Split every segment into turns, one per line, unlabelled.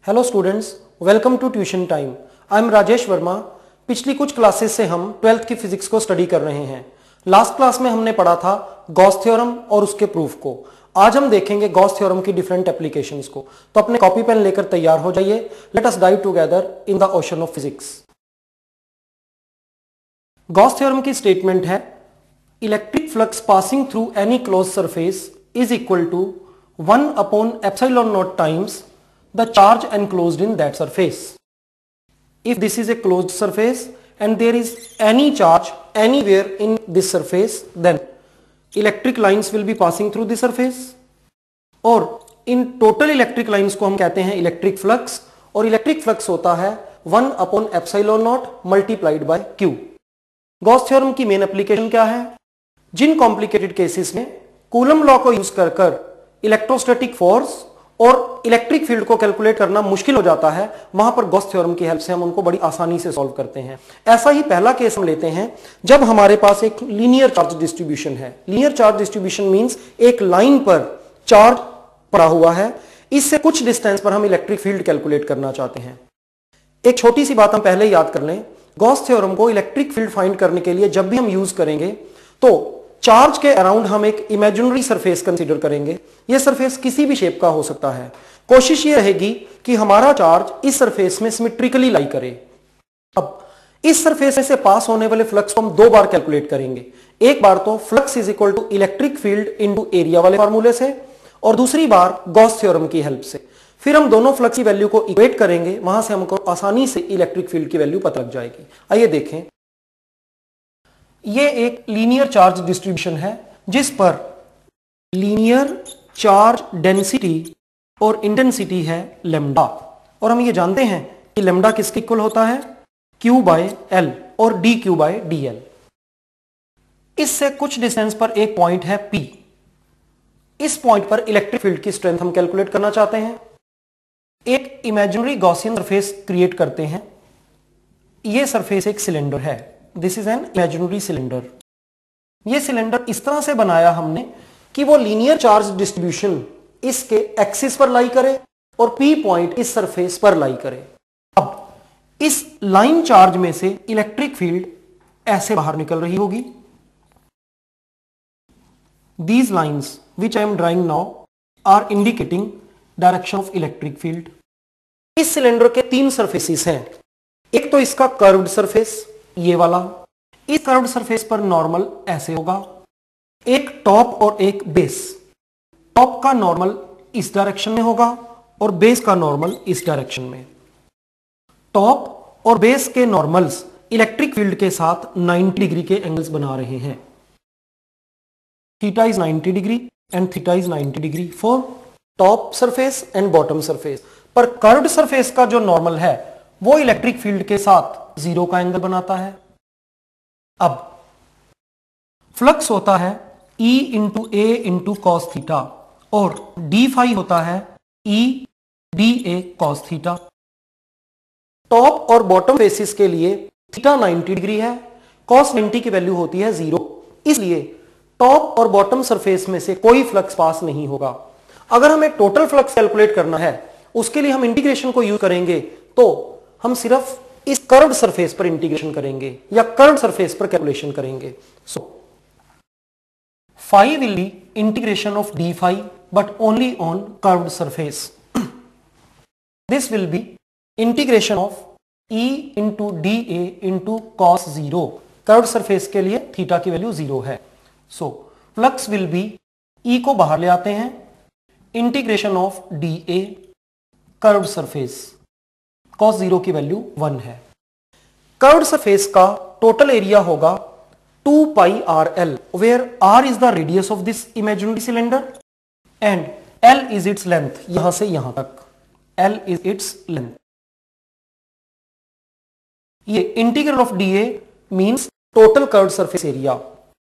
Hello students, welcome to tuition time. I am Rajesh Verma. पिछली कुछ classes से हम 12th की फिजिक्स को स्टडी कर रहे हैं। लास्ट क्लास में हमने पढ़ा था गॉस थ्योरम और उसके प्रूफ को। आज हम देखेंगे गॉस थ्योरम की डिफरेंट एप्लीकेशंस को। तो अपने कॉपी पेन लेकर तैयार हो जाइए। Let us dive together in the ocean of physics. Gauss theorem की स्टेटमेंट है, electric flux passing through any close surface is equal to 1 upon epsilon naught times the charge enclosed in that surface. If this is a closed surface and there is any charge anywhere in this surface, then electric lines will be passing through the surface. और इन total electric lines को हम कहते हैं electric flux, और electric flux होता है 1 upon epsilon naught multiplied by Q. Gauss theorem की main application क्या है? जिन कॉम्प्लिकेटेड केसेस में कूलम लॉ को यूज कर इलेक्ट्रोस्टैटिक फोर्स और इलेक्ट्रिक फील्ड को कैलकुलेट करना मुश्किल हो जाता है, वहां पर गॉस थ्योरम की हेल्प से हम उनको बड़ी आसानी से सॉल्व करते हैं। ऐसा ही पहला केस हम लेते हैं जब हमारे पास एक लीनियर चार्ज डिस्ट्रीब्यूशन है। लीनियर चार्ज डिस्ट्रीब्यूशन मींस एक लाइन पर चार्ज पड़ा हुआ है, इससे कुछ डिस्टेंस पर हम इलेक्ट्रिक फील्ड कैलकुलेट करना चाहते हैं। एक छोटी सी बात हम पहले याद कर लें, गॉस थ्योरम को इलेक्ट्रिक फील्ड फाइंड करने के लिए जब भी हम यूज करेंगे तो चार्ज के अराउंड हम एक इमेजिनरी सरफेस कंसीडर करेंगे। यह सरफेस किसी भी शेप का हो सकता है। कोशिश यह रहेगी कि हमारा चार्ज इस सरफेस में सिमेट्रिकली लाई करे। अब इस सरफेस से पास होने वाले फ्लक्स को हम दो बार कैलकुलेट करेंगे। एक बार तो flux is equal to electric field into area वाले फार्मूले से, और दूसरी बार गॉस थ्योरम की हेल्प से। फिर हम दोनों फ्लक्स की वैल्यू को इक्वेट करेंगे, वहां से हमको आसानी से इलेक्ट्रिक फील्ड की वैल्यू पता लग जाएगी। आइए देखें, यह एक लीनियर चार्ज डिस्ट्रीब्यूशन है जिस पर लीनियर चार्ज डेंसिटी और इंटेंसिटी है लैम्डा, और हम ये जानते हैं कि लैम्डा किसके इक्वल होता है? Q बाय L और dQ बाय dL। इससे कुछ डिस्टेंस पर एक पॉइंट है P। इस पॉइंट पर इलेक्ट्रिक फील्ड की स्ट्रेंथ हम कैलकुलेट करना चाहते हैं। एक इमेजिनरी गॉसियन सरफेस क्रिएट करते हैं। यह सरफेस एक सिलेंडर है। This is an imaginary cylinder. यह सिलेंडर इस तरह से बनाया हमने कि वो लीनियर चार्ज डिस्ट्रीब्यूशन इसके एक्सिस पर लाई करे और P पॉइंट इस सरफेस पर लाई करे। अब इस लाइन चार्ज में से इलेक्ट्रिक फील्ड ऐसे बाहर निकल रही होगी। These lines which I am drawing now are indicating direction of electric field. इस सिलेंडर के तीन सरफेसेस हैं। एक तो इसका कर्व्ड सरफेस, ये वाला। इस कर्व्ड सरफेस पर नॉर्मल ऐसे होगा। एक टॉप और एक बेस। टॉप का नॉर्मल इस डायरेक्शन में होगा और बेस का नॉर्मल इस डायरेक्शन में। टॉप और बेस के नॉर्मल्स इलेक्ट्रिक फील्ड के साथ 90 डिग्री के एंगल्स बना रहे हैं। Theta is 90 degree and theta is 90 degree for top surface and bottom surface. पर कर्व्ड सरफेस का जो नॉर्मल है वो इलेक्ट्रिक फील्ड के साथ 0 का एंगल बनाता है। अब फ्लक्स होता है E इंटू ए इंटू कॉस थीटा, और डी फाई होता है E D a cos theta. Top और बॉटम फेसिस के लिए थीटा 90 डिग्री है, कॉस 90 की वैल्यू होती है 0। इसलिए टॉप और बॉटम सरफेस में से कोई फ्लक्स पास नहीं होगा। अगर हमें टोटल फ्लक्स कैलकुलेट करना है, उसके लिए हम इंटीग्रेशन को यूज करेंगे, तो हम सिर्फ इस कर्व्ड सरफेस पर इंटीग्रेशन करेंगे या कर्व्ड सरफेस पर कैलकुलेशन करेंगे। So phi will be integration of d phi but only on curved surface. This will be integration of E into d a into cos 0। Curved surface के लिए theta की value 0 है। So flux will be, E को बाहर ले आते हैं, integration of d a curved surface, cos 0 की वैल्यू 1 है। कर्व्ड सरफेस का टोटल एरिया होगा 2 pi r L, where r is the radius of this imaginary cylinder and l is its length. यहां से यहां तक l इज इट्स लेंथ। ये integral of dA means total curved surface area.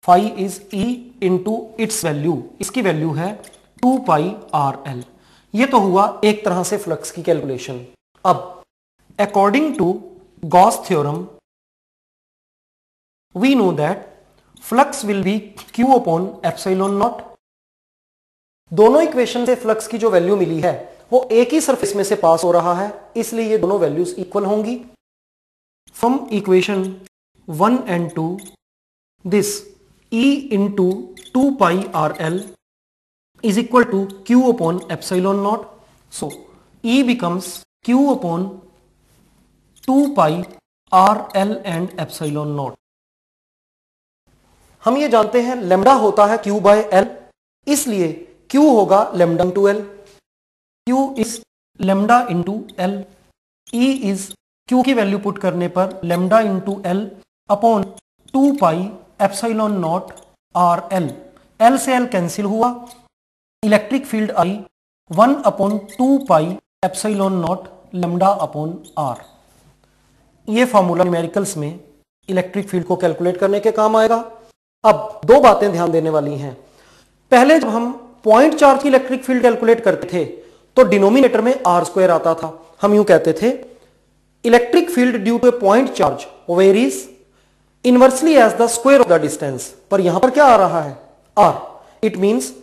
Phi is E into its value, इसकी value है 2 pi r L. ये तो हुआ एक तरह से फ्लक्स की कैलकुलेशन। अब according to Gauss theorem, we know that flux will be Q upon epsilon naught। दोनों इक्वेशन से फ्लक्स की जो वैल्यू मिली है वो एक ही सरफेस में से पास हो रहा है, इसलिए ये दोनों वैल्यूज इक्वल होंगी। From equation 1 and 2 this E into 2 pi RL is equal to Q upon epsilon naught. So E becomes Q upon 2 pi RL and epsilon naught. हम ये जानते हैं लैम्डा होता है Q by L, इसलिए Q होगा lambda into L. Q is lambda into L. E is Q की value put करने पर lambda into L upon 2 pi epsilon naught r l. L से एल कैंसिल हुआ, इलेक्ट्रिक फील्ड आई 1 upon 2 pi epsilon naught lambda upon r. ये formula numericals में electric field को calculate करने के काम आएगा. अब दो बातें ध्यान देने वाली हैं. पहले जब हम पॉइंट चार्ज की इलेक्ट्रिक फील्ड कैलकुलेट करते थे तो डिनोमिनेटर में आर स्क्वायर आता था. हम यूं कहते थे electric field due to a point charge varies inversely as the square of the distance. पर यहां पर क्या आ रहा है? आर. इट मींस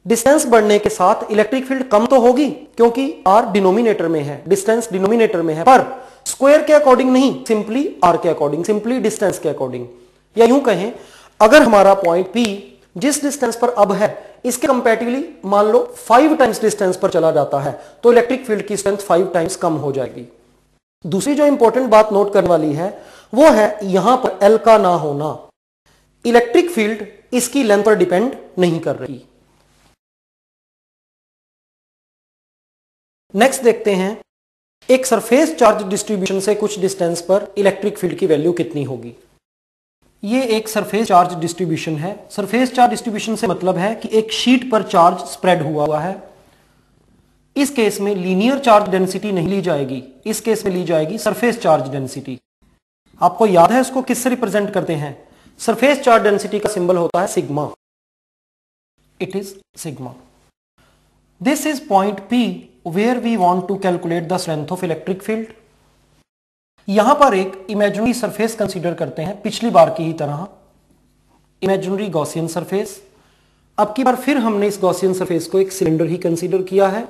डिस्टेंस बढ़ने के साथ इलेक्ट्रिक फील्ड कम तो होगी क्योंकि आर डिनोमिनेटर में है, डिस्टेंस डिनोमिनेटर में है, पर स्क्वायर के अकॉर्डिंग नहीं, सिंपली आर के अकॉर्डिंग, सिंपली डिस्टेंस के अकॉर्डिंग. या यूं कहें अगर हमारा पॉइंट P जिस डिस्टेंस पर अब है इसके कंपैरेटिवली मान लो 5 टाइम्स डिस्टेंस पर चला जाता है तो इलेक्ट्रिक फील्ड की स्ट्रेंथ 5 टाइम्स कम हो जाएगी. दूसरी जो इंपॉर्टेंट बात नोट करने वाली है वो है यहां पर L का ना होना. इलेक्ट्रिक फील्ड इसकी लेंथ पर डिपेंड नहीं कर रही. नेक्स्ट देखते हैं एक सरफेस चार्ज डिस्ट्रीब्यूशन से कुछ डिस्टेंस पर इलेक्ट्रिक फील्ड की वैल्यू कितनी होगी. ये एक सरफेस चार्ज डिस्ट्रीब्यूशन है. सरफेस चार्ज डिस्ट्रीब्यूशन से मतलब है कि एक शीट पर चार्ज स्प्रेड हुआ है. इस केस में लीनियर चार्ज डेंसिटी नहीं ली जाएगी, इस केस में ली जाएगी सरफेस चार्ज डेंसिटी. आपको याद है इसको किससे रिप्रेजेंट करते हैं? सरफेस चार्ज डेंसिटी का सिंबल होता है sigma. It is sigma. This is point P where we want to calculate the strength of electric field. यहां पर एक इमेजिनरी सरफेस कंसीडर करते हैं पिछली बार की ही तरह, इमेजिनरी गॉसियन सरफेस. अब की बार फिर हमने इस गॉसियन सरफेस को एक सिलेंडर ही कंसीडर किया है.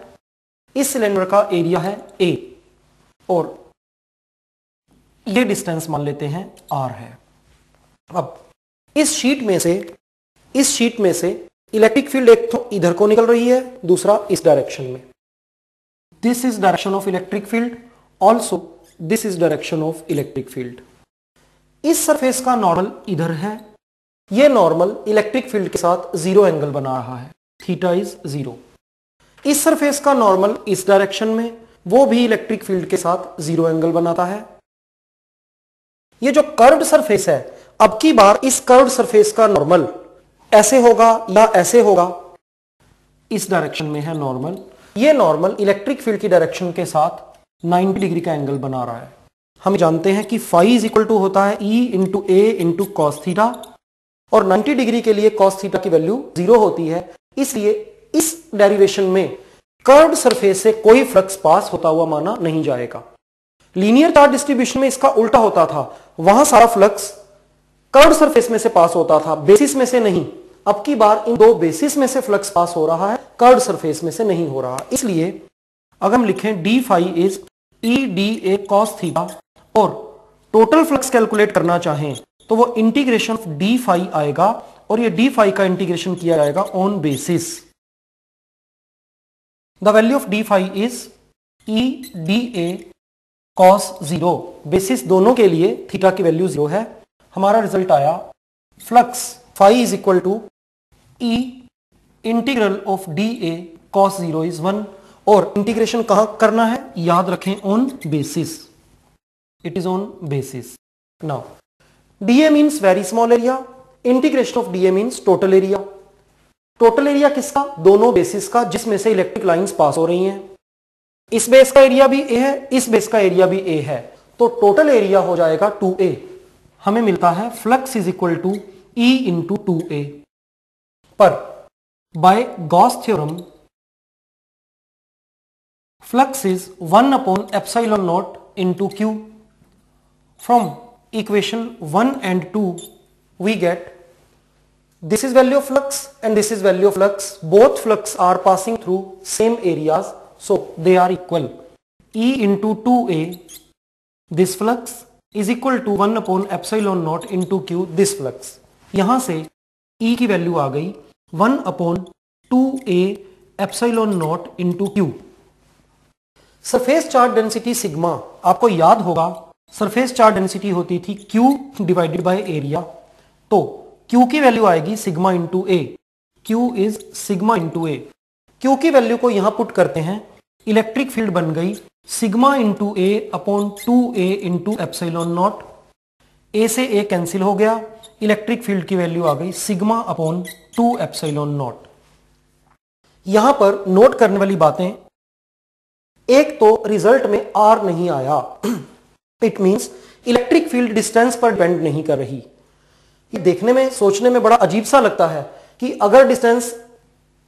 इस सिलेंडर का एरिया है A और ये डिस्टेंस मान लेते हैं R है. अब इस शीट में से इलेक्ट्रिक फील्ड एक तो इधर को निकल रही है, दूसरा इस डायरेक्शन में. This is direction of electric field, also this is direction of electric field. इस सरफेस का नॉर्मल इधर है. यह नॉर्मल इलेक्ट्रिक फील्ड के साथ जीरो एंगल बना रहा है, थीटा इज 0. इस सरफेस का नॉर्मल इस डायरेक्शन में, वो भी इलेक्ट्रिक फील्ड के साथ जीरो एंगल बनाता है. ये जो कर्व्ड सरफेस है, अब की बार इस कर्व्ड सरफेस का नॉर्मल ऐसे होगा या ऐसे होगा, इस डायरेक्शन में है नॉर्मल. ये नॉर्मल इलेक्ट्रिक फील्ड की डायरेक्शन के साथ 90 डिग्री का एंगल बना रहा है. हम जानते हैं कि फाई इज इक्वल टू होता है E into A into cos theta, और 90 डिग्री के लिए कॉस थीटा की वैल्यू 0 होती है. इसलिए इस डेरिवेशन में कर्व्ड सरफेस से कोई फ्लक्स पास होता हुआ माना नहीं जाएगा. लीनियर चार्ज डिस्ट्रीब्यूशन में इसका उल्टा होता था, वहां सारा फ्लक्स कर्व्ड सरफेस में से पास होता था, बेसिस में से नहीं. अब की बार इन दो बेसिस में से फ्लक्स पास हो रहा है, कर्व्ड सरफेस में से नहीं हो रहा. इसलिए अगर हम लिखें d phi is E dA cos theta और टोटल फ्लक्स कैलकुलेट करना चाहें तो वो इंटीग्रेशन ऑफ डी फाई आएगा, और ये डी फाई का इंटीग्रेशन किया जाएगा on basis. The value of d phi is E dA cos 0. Basis दोनों के लिए थीटा की वैल्यू 0 है. हमारा रिजल्ट आया flux phi is equal to E integral of dA cos 0 is 1. और इंटीग्रेशन कहां करना है? याद रखें on basis. It is on basis. Now dA means very small area, integration of dA means total area. Total area किसका? दोनों basis का जिसमें से इलेक्ट्रिक लाइंस पास हो रही हैं. इस बेस का एरिया भी A है, इस बेस का एरिया भी A है, तो टोटल एरिया हो जाएगा 2A. हमें मिलता है flux is equal to E into 2A. पर by Gauss theorem flux is 1 upon epsilon naught into Q. From equation 1 and 2 we get this is value of flux and this is value of flux. Both flux are passing through same areas, So they are equal. E into 2A this flux is equal to 1 upon epsilon naught into Q this flux. यहां से E की value आ गई 1 upon 2A epsilon naught into Q. Surface charge density sigma, आपको याद होगा surface charge density होती थी Q डिवाइडेड बाय एरिया, तो Q की वैल्यू आएगी sigma into A. Q is sigma into A. Q की वैल्यू को यहां पुट करते हैं, इलेक्ट्रिक फील्ड बन गई sigma into A upon 2A into epsilon naught. A से ए कैंसिल हो गया, इलेक्ट्रिक फील्ड की वैल्यू आ गई सिग्मा अपॉन 2 एप्सिलॉन नॉट. यहां पर नोट करने वाली बातें, एक तो रिजल्ट में R नहीं आया. It means electric field distance पर डिपेंड नहीं कर रही. ये देखने में सोचने में बड़ा अजीब सा लगता है कि अगर डिस्टेंस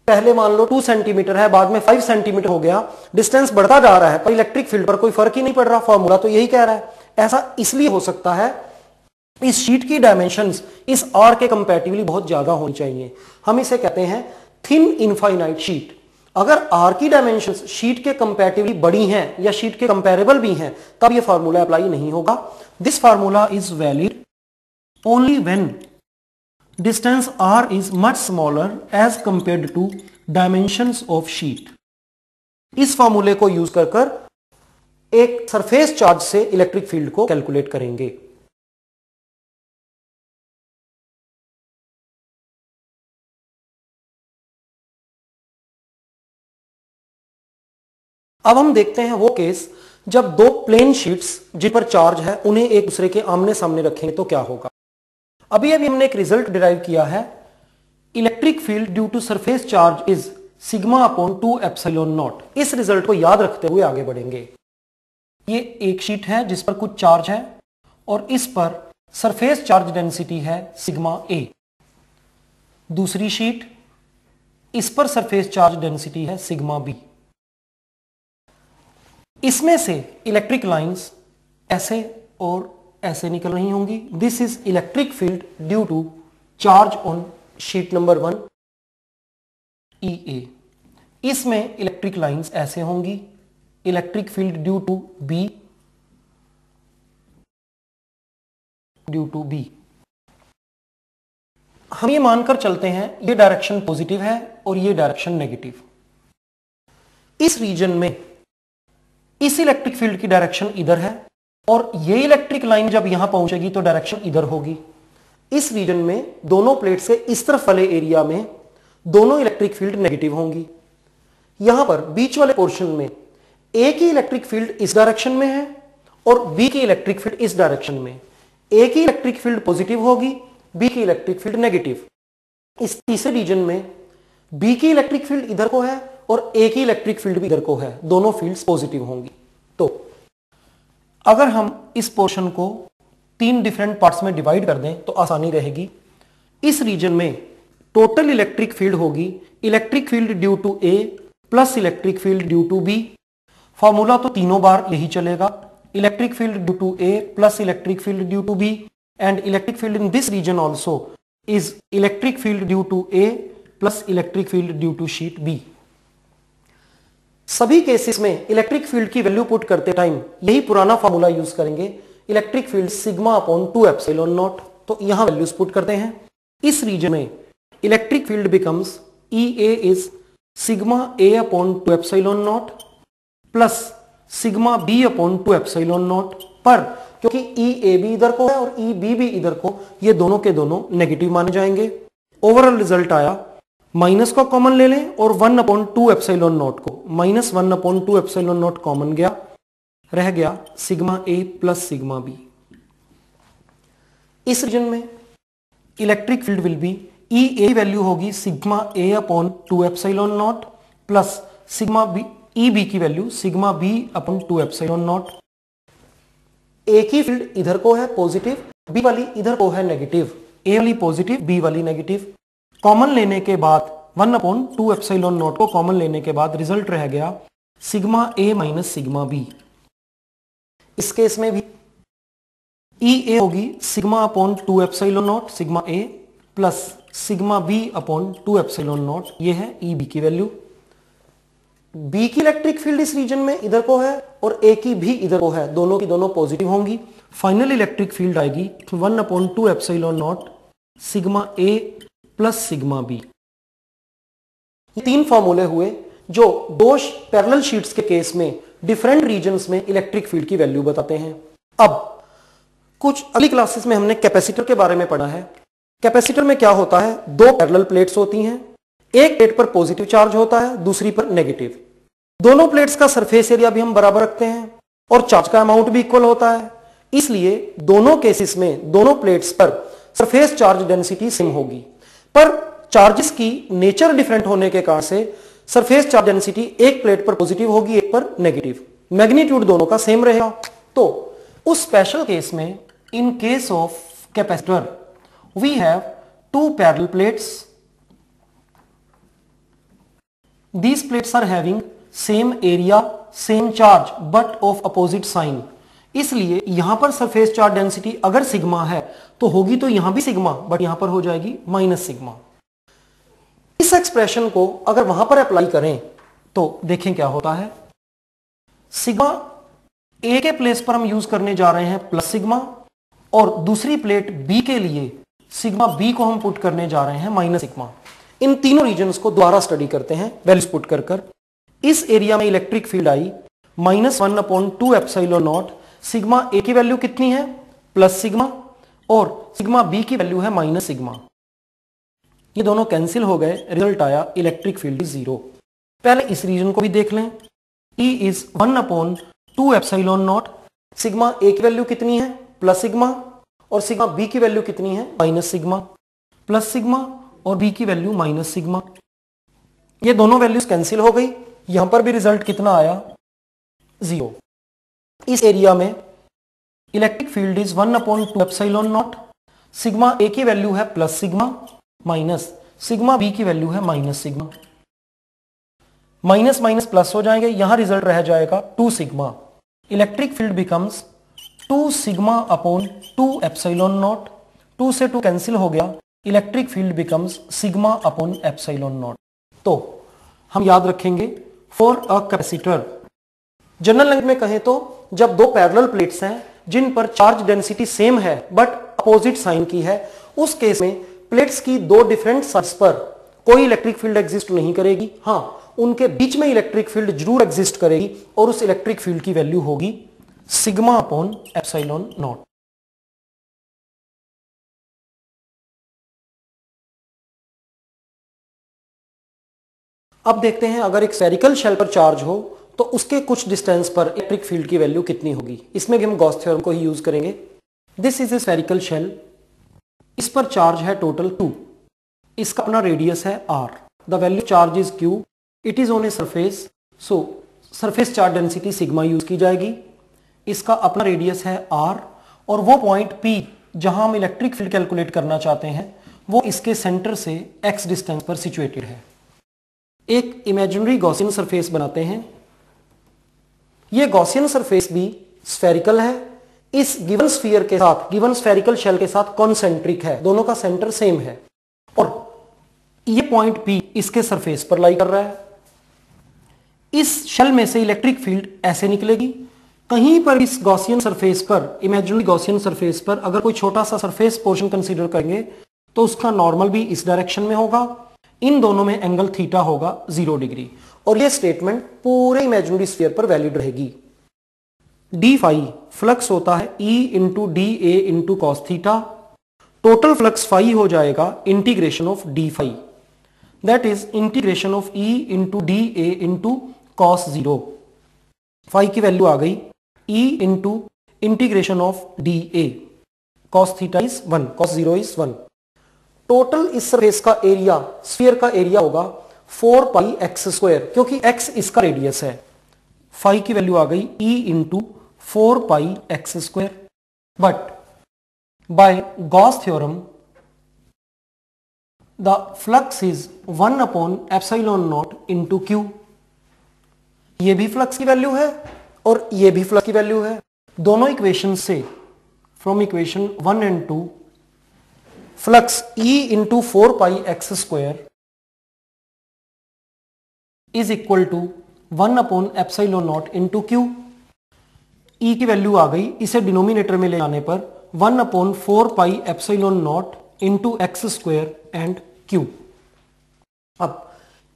पहले मान लो 2 सेंटीमीटर है, बाद में 5 सेंटीमीटर हो गया, डिस्टेंस बढ़ता जा रहा है पर इलेक्ट्रिक फील्ड पर कोई फर्क ही नहीं पड़ रहा. फॉर्मूला तो यही कह रहा है. ऐसा इसलिए हो सकता है इस शीट की डायमेंशंस इस R के कंपैरेटिवली बहुत ज्यादा होनी चाहिए. हम इसे कहते हैं थिन इनफाइनाइट शीट. अगर R की डायमेंशंस शीट के कंपैरेटिवली बड़ी हैं या शीट के कंपैरेबल भी हैं, तब यह फार्मूला अप्लाई नहीं होगा. This formula is valid only when distance R is much smaller as compared to dimensions of sheet. इस फॉर्मूले को यूज कर कर एक सरफेस चार्ज से इलेक्ट्रिक फील्ड को कैलकुलेट करेंगे. अब हम देखते हैं वो केस जब दो प्लेन शीट्स जिन पर चार्ज है उन्हें एक दूसरे के आमने सामने रखेंगे तो क्या होगा. अभी हमने एक रिजल्ट डिराइव किया है, electric field due to surface charge is sigma upon 2 epsilon naught. इस रिजल्ट को याद रखते हुए आगे बढ़ेंगे. ये एक शीट है जिस पर कुछ चार्ज है और इस पर सरफेस चार्ज डेंसिटी है सिग्मा ए. दूसरी शीट, इस पर सरफेस चार्ज डेंसिटी है सिग्मा बी. इसमें से इलेक्ट्रिक लाइंस ऐसे और ऐसे निकल रही होंगी. This is electric field due to charge on sheet number 1 EA. इसमें इलेक्ट्रिक लाइंस ऐसे होंगी, electric field due to B. हम ये मानकर चलते हैं ये डायरेक्शन पॉजिटिव है और ये डायरेक्शन नेगेटिव. इस रीजन में इस इलेक्ट्रिक फील्ड की डायरेक्शन इधर है और ये इलेक्ट्रिक लाइन जब यहां पहुंचेगी तो डायरेक्शन इधर होगी. इस रीजन में दोनों प्लेट से इस तरफ वाले एरिया में दोनों इलेक्ट्रिक फील्ड नेगेटिव होंगी. यहां पर बीच वाले पोर्शन में ए की इलेक्ट्रिक फील्ड इस डायरेक्शन में है और बी की इलेक्ट्रिक फील्ड इस डायरेक्शन में. ए की इलेक्ट्रिक फील्ड पॉजिटिव होगी, बी की इलेक्ट्रिक फील्ड नेगेटिव. इस तीसरे रीजन में बी की इलेक्ट्रिक फील्ड इधर को है और ए की इलेक्ट्रिक फील्ड भी इधर को है, दोनों फील्ड्स पॉजिटिव होंगी. तो अगर हम इस पोर्शन को 3 डिफरेंट पार्ट्स में डिवाइड कर दें तो आसानी रहेगी. इस रीजन में टोटल इलेक्ट्रिक फील्ड होगी electric field due to A plus electric field due to B. Formula तो तीनों बार यही चलेगा, electric field due to A plus electric field due to B and electric field in this region also is electric field due to A plus electric field due to sheet B. सभी cases में electric field की value put करते time यही पुराना formula use करेंगे, electric field sigma upon 2 epsilon naught. तो यहां values put करते हैं. इस रीजन में electric field becomes EA is sigma A upon 2 epsilon naught plus sigma B upon 2 epsilon not. पर क्योंकि EA भी इधर को है और EB भी इधर को, ये दोनों के दोनों नेगेटिव माने जाएंगे. ओवरऑल रिजल्ट आया, माइनस को कॉमन ले लें और 1 अपॉन 2 एप्सिलॉन नॉट को, minus 1 upon 2 epsilon naught common गया, रह गया sigma A plus sigma B. इस रीजन में electric field will be EA value होगी sigma A upon 2 epsilon naught plus sigma B, EB की value sigma B upon 2 epsilon naught. A की field इधर को है पॉजिटिव, B वाली इधर को है नेगेटिव. A वाली पॉजिटिव, B वाली नेगेटिव. कॉमन लेने के बाद 1 अपॉन 2 एप्सिलॉन नॉट को कॉमन लेने के बाद रिजल्ट रह गया sigma A minus sigma B. इस केस में भी EA होगी sigma upon 2 epsilon naught sigma A plus sigma B upon 2 epsilon not, ये है EB की वैल्यू. बी की इलेक्ट्रिक फील्ड इस रीजन में इधर को है और ए की भी इधर को है, दोनों की दोनों पॉजिटिव होंगी। फाइनल इलेक्ट्रिक फील्ड आएगी 1/2 epsilon naught sigma A plus sigma B. तीन फॉर्मूले हुए जो दो पैरेलल शीट्स के केस में डिफरेंट रीजन्स में इलेक्ट्रिक फील्ड की वैल्यू बताते हैं। अब कुछ अगली क्लासेस में हमने कैपेसिटर के बारे में पढ़ा है। कैपेसिटर में क्या होता है, दो पैरेलल प्लेट्स होती हैं, एक प्लेट पर पॉजिटिव चार्ज होता है, दूसरी पर नेगेटिव। दोनों प्लेट्स का सरफेस एरिया भी हम बराबर रखते हैं और चार्ज का अमाउंट भी इक्वल होता है, इसलिए दोनों केसेस में दोनों प्लेट्स पर सरफेस चार्ज डेंसिटी सेम होगी। पर चार्जेस की नेचर डिफरेंट होने के कारण से सरफेस चार्ज डेंसिटी एक प्लेट पर पॉजिटिव होगी, एक पर नेगेटिव। मैग्नीट्यूड दोनों का सेम रहेगा। तो उस स्पेशल केस में, in case of capacitor, we have two parallel plates. These plates are having same area, same charge, but of opposite sign. इसलिए यहां पर सरफेस चार्ज डेंसिटी अगर सिग्मा है तो होगी तो यहां भी सिग्मा, बट यहां पर हो जाएगी माइनस सिग्मा। इस एक्सप्रेशन को अगर वहां पर अप्लाई करें तो देखें क्या होता है। सिग्मा ए के प्लेस पर हम यूज करने जा रहे हैं प्लस सिग्मा, और दूसरी प्लेट बी के लिए सिग्मा बी को हम पुट करने जा रहे हैं माइनस सिग्मा। इन तीनों रीजन्स को दोबारा स्टडी करते हैं वैल्यूज पुट कर। इस एरिया में इलेक्ट्रिक फील्ड आई -1/2 एप्सिलॉन नॉट। सिग्मा ए की वैल्यू कितनी है, प्लस सिग्मा, और सिग्मा बी की वैल्यू है माइनस सिग्मा। ये दोनों कैंसिल हो गए, रिजल्ट आया इलेक्ट्रिक फील्ड इज 0। पहले इस रीजन को भी देख लें। E is 1/2 epsilon naught. Sigma A की वैल्यू कितनी है, प्लस सिग्मा, और सिग्मा बी की वैल्यू कितनी है, माइनस सिग्मा। प्लस सिग्मा और बी की वैल्यू माइनस सिग्मा। ये दोनों वैल्यूज कैंसिल हो गई। यहां पर भी रिजल्ट कितना आया, 0। इस एरिया में electric field is 1/2 epsilon naught. Sigma A की वैल्यू है plus sigma, minus sigma B की वैल्यू है minus sigma. Minus minus plus हो जाएंगे, यहां रिजल्ट रह जाएगा 2 sigma. Electric field becomes 2 sigma upon 2 epsilon naught. 2 से 2 कैंसिल हो गया, electric field becomes sigma upon epsilon naught. तो हम याद रखेंगे for a capacitor, general language में कहें तो जब दो पैरेलल प्लेट्स हैं जिन पर चार्ज डेंसिटी सेम है बट अपोजिट साइन की है, उस केस में प्लेट्स की दो डिफरेंट साइड्स पर कोई इलेक्ट्रिक फील्ड एग्जिस्ट नहीं करेगी। हां, उनके बीच में इलेक्ट्रिक फील्ड जरूर एग्जिस्ट करेगी और उस इलेक्ट्रिक फील्ड की वैल्यू होगी सिग्मा अपॉन एप्सिलॉन नॉट। अब देखते हैं अगर एक स्फेरिकल शेल पर चार्ज हो तो उसके कुछ डिस्टेंस पर इलेक्ट्रिक फील्ड की वैल्यू कितनी होगी। इसमें भी हम गॉस थ्योरम को ही यूज करेंगे। This is a spherical shell. इस पर चार्ज है टोटल 2। इसका अपना रेडियस है r। The value charge is q। It is on a surface, so surface charge density sigma use की जाएगी। इसका अपना रेडियस है r, और वो पॉइंट p जहां हम इलेक्ट्रिक फील्ड कैलकुलेट करना चाहते हैं वो इसके सेंटर से x डिस्टेंस पर सिचुएटेड है। एक इमेजिनरी गॉसियन सरफेस बनाते हैं। यह गॉसियन सरफेस भी स्फेरिकल है। इस गिवन स्फीयर के साथ, गिवन स्फेरिकल शेल के साथ कॉन्सेंट्रिक है, दोनों का सेंटर सेम है, और यह पॉइंट P इसके सरफेस पर लाई कर रहा है। इस शेल में से इलेक्ट्रिक फील्ड ऐसे निकलेगी। कहीं पर इस गॉसियन सरफेस पर, इमेजिनरी गॉसियन सरफेस पर अगर कोई छोटा सा सरफेस पोर्शन कंसीडर करेंगे तो उसका नॉर्मल भी इस डायरेक्शन में होगा। इन दोनों में एंगल थीटा होगा 0 डिग्री, और यह स्टेटमेंट पूरे इमेजिनरी स्फीयर पर वैलिड रहेगी। डी फाई फ्लक्स होता है E into d a into cos theta. Total flux phi हो जाएगा integration of d phi, that is integration of E into d a into cos 0। Phi की value आ गई E into integration of d a. Cos theta is 1, cos 0 is 1। Total इस surface का area, sphere का area होगा 4 pi x square, क्योंकि x इसका radius है। फाई की वैल्यू आ गई E into 4 pi x square. But by Gauss theorem the flux is 1 upon epsilon naught into Q. ये भी फ्लक्स की वैल्यू है और ये भी फ्लक्स की वैल्यू है। दोनों इक्वेशन से, from equation 1 and 2, flux E into 4 pi x square is equal to 1 upon epsilon naught into Q. E की वैल्यू आ गई, इसे डिनोमिनेटर में ले आने पर 1 upon 4 pi epsilon naught into X square and Q. अब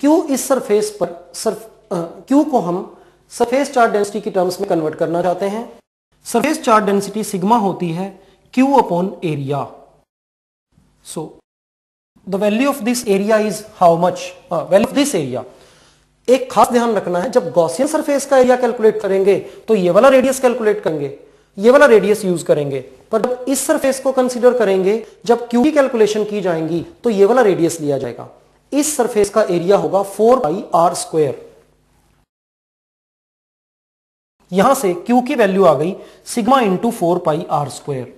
क्यू इस सरफेस पर क्यू को हम सरफेस चार्ज डेंसिटी की टर्म्स में कन्वर्ट करना चाहते हैं। सरफेस चार्ज डेंसिटी सिग्मा होती है Q upon area. So the value of this area is how much, value of this area. एक खास ध्यान रखना है, जब गॉसियन सरफेस का एरिया कैलकुलेट करेंगे तो ये वाला रेडियस कैलकुलेट करेंगे, ये वाला रेडियस यूज करेंगे, पर जब इस सरफेस को कंसीडर करेंगे, जब क्यू की कैलकुलेशन की जाएंगी तो ये वाला रेडियस लिया जाएगा। इस सरफेस का एरिया होगा 4 पाई आर स्क्वायर। यहां से क्यू की वैल्यू आ गई sigma into 4 pi R square.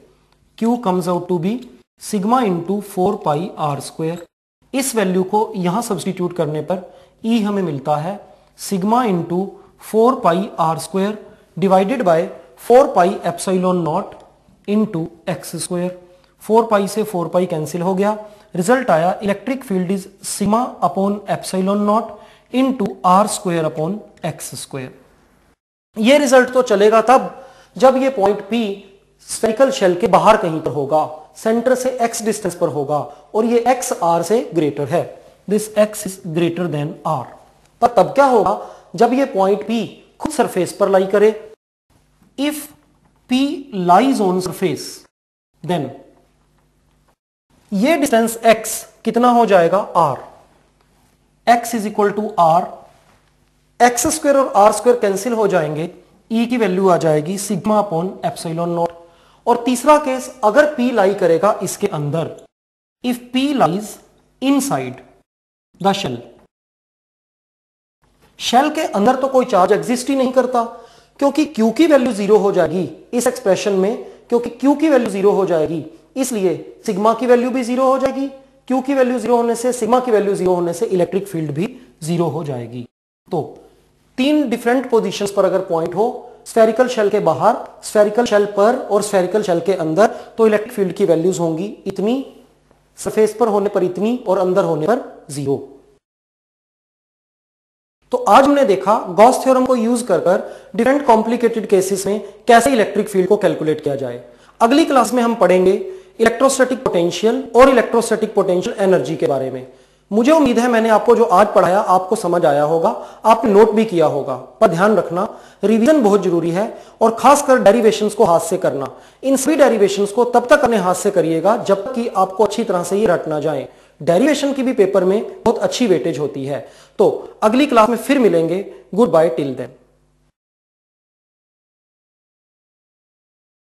Q comes out to be sigma into 4 pi R square. इस वैल्यू को यहां सब्सटीट्यूट करने पर ई हमें मिलता है sigma into 4 pi R square divided by 4 pi epsilon naught into X square. 4 pi से 4 pi cancel हो गया, रिजल्ट आया electric field is sigma upon epsilon naught into R square upon X square. ये result तो चलेगा तब जब ये पॉइंट P स्फेरिकल शेल के बाहर कहीं पर होगा, सेंटर से x डिस्टेंस पर होगा और ये x r से ग्रेटर है। This x is greater than r। पर तब क्या होगा जब ये पॉइंट P खुद सरफेस पर लाई करे। If P lies on surface then ये डिस्टेंस x कितना हो जाएगा r। x is equal to r, X square और आर स्क्वायर कैंसिल हो जाएंगे, ई की वैल्यू आ जाएगी सिग्मा अपॉन एप्सिलॉन नॉट। और तीसरा केस, अगर पी लाई करेगा इसके अंदर, if P lies inside the shell. Shell के अंदर तो कोई चार्ज एग्जिस्ट ही नहीं करता, क्योंकि क्यू की वैल्यू जीरो हो जाएगी इस एक्सप्रेशन में। क्योंकि क्यू की वैल्यू जीरो हो जाएगी इसलिए सिग्मा की वैल्यू भी जीरो हो जाएगी। क्यू की वैल्यू जीरो होने से, सिग्मा की वैल्यू जीरो होने से इलेक्ट्रिक फील्ड भी जीरो हो जाएगी। तो 3 डिफरेंट पोजीशंस पर अगर पॉइंट हो, स्फेरिकल शेल के बाहर, स्फेरिकल शेल पर और स्फेरिकल शेल के अंदर, तो इलेक्ट्रिक फील्ड की वैल्यूज होंगी इतनी, सरफेस पर होने पर इतनी और अंदर होने पर 0। तो आज हमने देखा गॉस थ्योरम को यूज कर डिफरेंट कॉम्प्लिकेटेड केसेस में कैसे इलेक्ट्रिक फील्ड को कैलकुलेट किया जाए। अगली क्लास में हम पढ़ेंगे इलेक्ट्रोस्टैटिक पोटेंशियल और इलेक्ट्रोस्टैटिक पोटेंशियल एनर्जी के बारे में। मुझे उम्मीद है मैंने आपको जो आज पढ़ाया आपको समझ आया होगा, आपने नोट भी किया होगा। पर ध्यान रखना, रिवीजन बहुत जरूरी है और खासकर डेरिवेशंस को हाथ से करना। इन सभी डेरिवेशंस को तब तक अपने हाथ से करिएगा जब तक कि आपको अच्छी तरह से ये रट ना जाए। डेरिवेशन की भी पेपर में बहुत अच्छी वेटेज होती है। तो अगली क्लास में फिर मिलेंगे। Good bye till then.